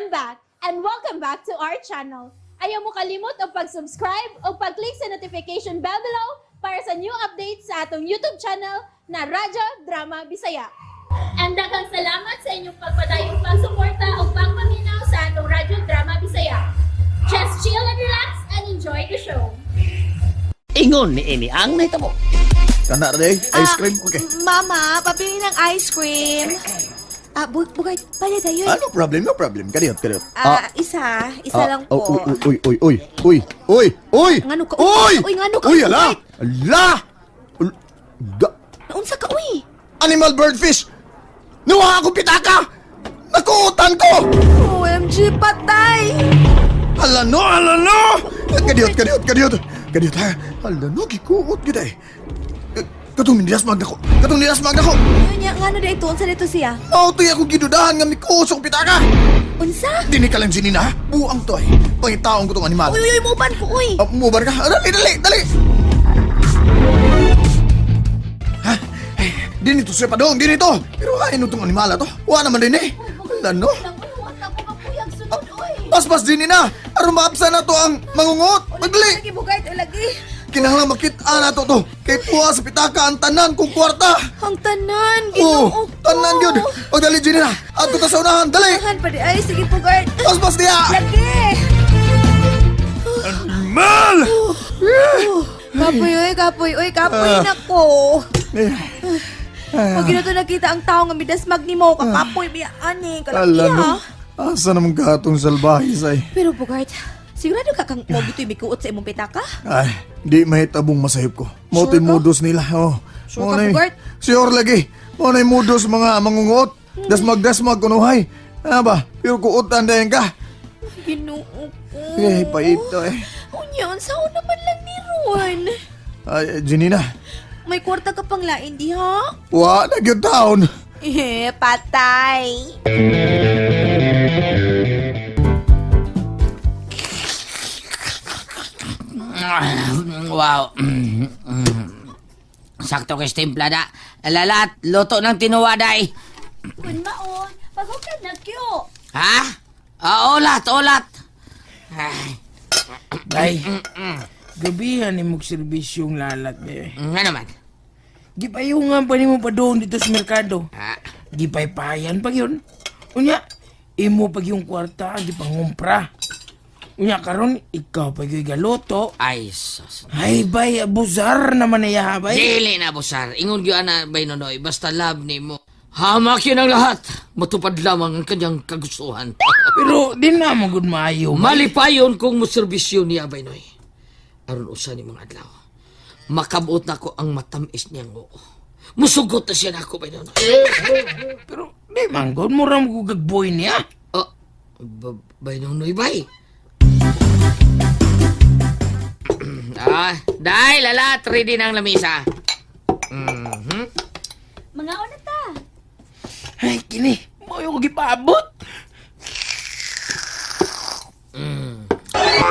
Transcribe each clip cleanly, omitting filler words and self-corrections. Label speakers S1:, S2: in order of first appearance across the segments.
S1: back and welcome back to our channel. Ayaw mo kalimot o pag-subscribe o pag-click sa notification bell below para sa new updates sa atong YouTube channel na Radyo Drama Bisaya. And daghang salamat sa inyong pagpadayong pagsuporta o pagpaminaw sa atong Radyo Drama Bisaya. Just chill and relax and enjoy the show.
S2: Ingon ni ini ang nahitabo.
S3: Kana rin, ice cream, okay.
S4: Mama, pabili ng ice cream. Bugay, pala tayo.
S3: No problem, no problem. Kadiyot.
S4: Isa lang po.
S3: Uy!
S4: Ngano ka?
S3: Uy!
S4: Uy, ngano ka?
S3: Uy, ala! Ala!
S4: Naunsa ka, uy?
S3: Animal birdfish! Nuha akong pitaka! Nakuutan ko!
S4: OMG, patay!
S3: Ala no! Kadiyot, ha? Ala no, gikuot kita eh. Katong nilas magda ko!
S4: Yun niya, ngano na ito? Unsa dito siya?
S3: To'y akong gidudahan nga mikuot sa pitaka!
S4: Unsa?
S3: Dini ka lang sinina, ha? Buang to eh. Pangitaon ko tong animal.
S4: Uy, muban ko, uy!
S3: Mubar ka? Dali! Ha? Eh, din ito siya padong, din ito! Pero kain itong animal to. Wala naman din eh. Wala no? Pas din na! Aron maapsa na to ang mangungot! Magli!
S4: Lagi, bugay, lagi.
S3: Kinahanglan makita na to. Kay puwa sa pitaka ang tanan kung kwarta!
S4: Ang tanan,
S3: Oo!
S4: ginuog ko.
S3: Tanan yun! Pagdali din na! At ko ta sa unahan! Dali!
S4: Tahan pa di, ay, sige, bugay.
S3: Pas diya!
S4: Lagi!
S3: Animal!
S4: Kapoy na ko. Pag ito nakita ang tao nga midasmag ni mo, kakapoy, biya, ani, kalaki
S3: Ala no?
S4: ha.
S3: Asa naman ka itong salbahe say?
S4: Pero Bugart, sigurado ka kang mo gito'y bikuot sa imong pitaka?
S3: Ay, di mahitabong masahip ko. Moto'y
S4: Sure ka?
S3: mudos nila, oh.
S4: Sure ka, Bugart?
S3: Sure lagi. Mo'y mudos mga mangungot. Dasmag kunuhay. Ano ba? Pero kuutan dahin ka.
S4: Ginoo ko.
S3: Eh, paito eh.
S4: Unyan, saan naman lang ni Ron?
S3: Ay, Janina.
S4: May kwarta ka pang lain di ha?
S3: Wa, nagyod taon.
S4: Patay.
S2: Wow. Sakto kay timplada. Lalat, luto ng tinuwaday.
S1: Kun maon, paghukan na kyo.
S2: Ha? Olat.
S5: Ay, gabihan ni mong serbisyong lalat be.
S2: Nga naman.
S5: Gipayungan pa ni mo pa doon dito sa merkado.
S2: Ha?
S5: Gipaypayan pag yun. Unya, imo pag yung kwarta, gipangumpra. Unya karon ikaw pag yung galoto.
S2: Ay, sus.
S5: Ay bay, abusar naman na yaha bay.
S2: Dili na, busar. Ingon gyud ana bay nonoy, basta love ni mo. Hamak yun ang lahat. Matupad lamang ang kanyang kagustuhan.
S5: Pero di na mo gud maayo.
S2: Malipayon kung muserbisyo niya, Baynoy. Aron usa ni mga adlaw. Makabuot na ko ang matamis niyang oo. Musugot na siya na ako, Baynoy.
S5: Pero di man gud mo ram ko gagboy niya.
S2: Oh, Baynoy, bay. Dahil lalat, ready na ang lamisa.
S1: Mga una ta.
S5: Ay, kini, mo yung gipaabot.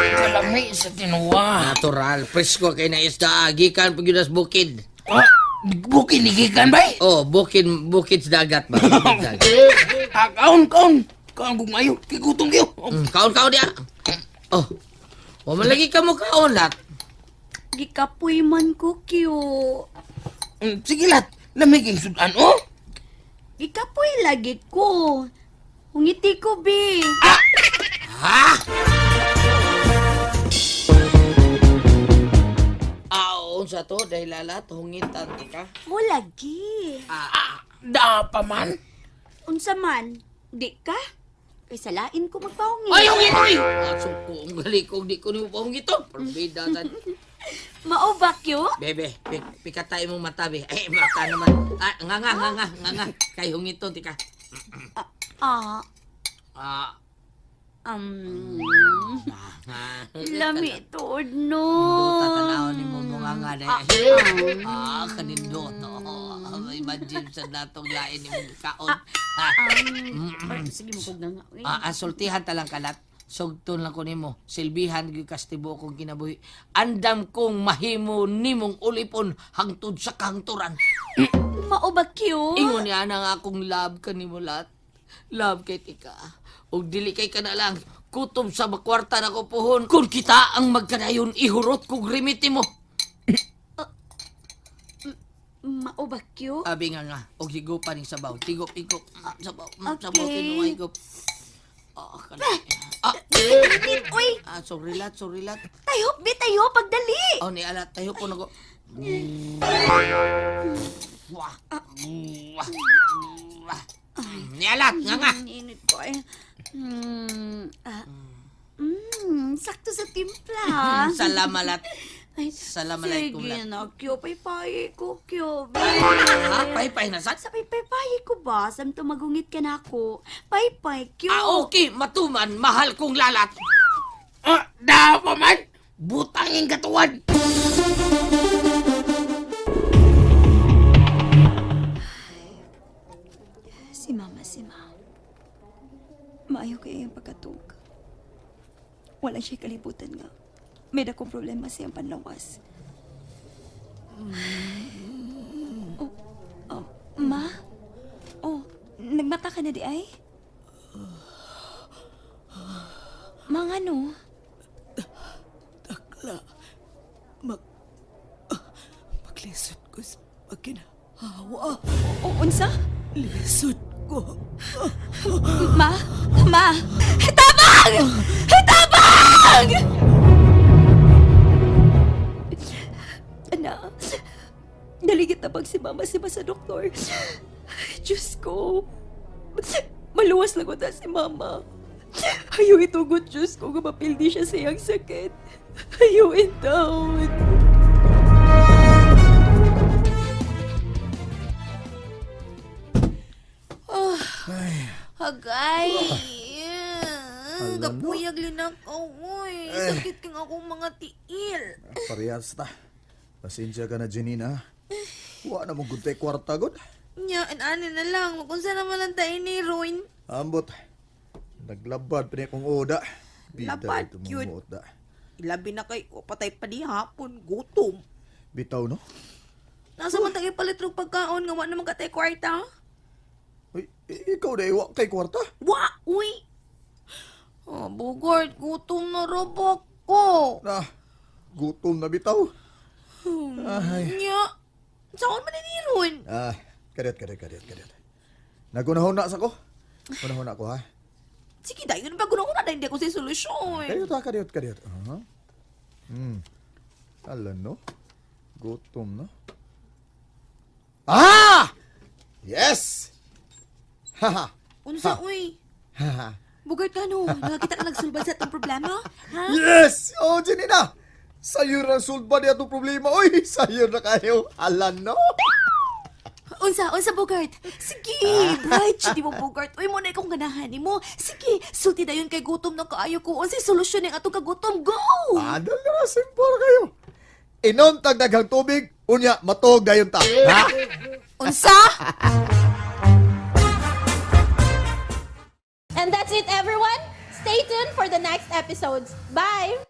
S5: Kalami sa tinuwa.
S2: Natural, presko kay na isda. Gikan pag yun as bukid.
S5: Ah, bukin nigikan bay.
S2: Oh, bukid sa dagat ba? Bukid sa dagat.
S5: Kaon. Kaon kung mayo. Kikutong kayo.
S2: Kaon dia. Oh, waman lagi ka mo kaon lat.
S4: Gikapoy man ko, kyo.
S5: Sige lat. Lamig yung sudan, oh.
S4: Gikapoy lagi ko. Hungiti ko, be.
S2: Ha? Unsa to dahil lalat hungitan ka.
S4: Mo lagi.
S5: Da pa man.
S4: Unsa man? Di ka? Kay salain ko magpahungi.
S2: Ay, hungit oy. Suko ang gali ko di ko ni mo pahungito. Parbida tan.
S4: Mao ba, kyo?
S2: Bebe, pikatay mong mata be. Ay, mata naman. Nga. Kay hungiton tika.
S4: Ah.
S2: Ah.
S4: Lami tuod no.
S2: Duta tanaw ni mo nga dahil. Kanindot. Imagine sa natong lain ni mong kaon.
S4: Sige mo kog nga.
S2: Asultihan talang kalat. Sugton lang ko nimo. Silbihan gyud kastibo kong kinabuhi. Andam kong mahimo nimong ulipon hangtod sa kahangturan.
S4: Mao ba, kyo?
S2: Ingon niya na nga akong love ka nimo lat. Love kay tika. O dili kay ka na lang. Kutob sa makwarta na ko pohon. Kung kita ang magkadayon, ihurot kong rimiti mo.
S4: Mao ba, Q?
S2: Abi nga. O higupan ng sabaw. Tigop. Sabaw.
S4: Okay.
S2: Sabaw, tinuay higop.
S4: Uy,
S2: Surilat.
S4: tayo, tayo, pagdali!
S2: O, ni alat. Tayo po na ko. Wah. Ni alat. Nga.
S4: Init ko eh. Sakto sa timpla.
S2: Salamalat.
S4: Ay,
S2: Salamat
S4: sige
S2: alaikum lang.
S4: na, Q, paypayi ko, Q.
S2: Ha? Pay na sad?
S4: Sa paypayi ko ba? Samto magungit ka na ako. Paypay, Q.
S2: Okay. Matuman. Mahal kong lalat.
S5: Da pa man! Butangin katuwan!
S4: Si Mama. Maayo kayo yung pagkatug. Walang siya kalibutan nga. May dakong problema siyang panlawas. Ma? Nagmata ka na di ay? Mga ano?
S6: Maglisod ko sa pagkinahawa.
S4: Unsa?
S6: Lisod ko.
S4: Ma? Hitabang! Hitabang! Ana, naligit na pag si Mama sa doktor. Diyos ko. Maluwas lang ko na si Mama. Ayaw itugot, Diyos ko, kung mapildi siya sa iyang sakit. Ayaw itawad.
S7: Hagay!
S3: Alam mo.
S7: Kapuyag linak awoy. Sakit kang akong mga tiil.
S3: Parehas ta. Pasensya ka na, Janina. Wa na mong guntay kwarta, God.
S7: Nya, ani na lang. Magunsa naman ang tayo ni Roin.
S3: Ambot. Naglabad pa niya kong oda. Bida
S7: Labad,
S3: ito
S7: cute.
S3: mga oda.
S7: Labi na kay o patay pa di hapon. Gutom.
S3: Bitaw, no?
S7: Nasa man tayo palitrog pagkaon nga wa naman katay kwarta.
S3: Uy, ikaw na iwa kay kwarta?
S7: Wa! Uy! Oh, Bugard, gutom na robok ko.
S3: Na, gutom na bitaw. Ay.
S7: Nya, saan man ni Roin?
S3: Kadet. Nagunahon na sa ko. Gunahon na ako, ha?
S7: Sige, dahil yun ba guna-guna dahil hindi ako sa solusyon.
S3: Kadet. Alam, no? Gutom, no? Yes! Haha!
S7: Unsa, uy?
S3: Haha!
S7: Bugard ka no, nakakita ka nagsulbad sa itong problema? Ha?
S3: Yes! Oh, Janina! Sa'yo na sulba niya itong problema. Uy, sa'yo na kayo. Alam, no?
S7: Unsa, Bugard? Sige, bright siya di mo, Bugard. Uy, mo na ikong ganahan mo. Sige, sulti na yun kay gutom na kaayo ko. Unsay solusyon ng atong kagutom? Go!
S3: Adal na, simple kayo. Inom tag daghang tubig, unya, matog dayon ta. Ha?
S7: Unsa?
S1: And that's it, everyone. Stay tuned for the next episodes. Bye!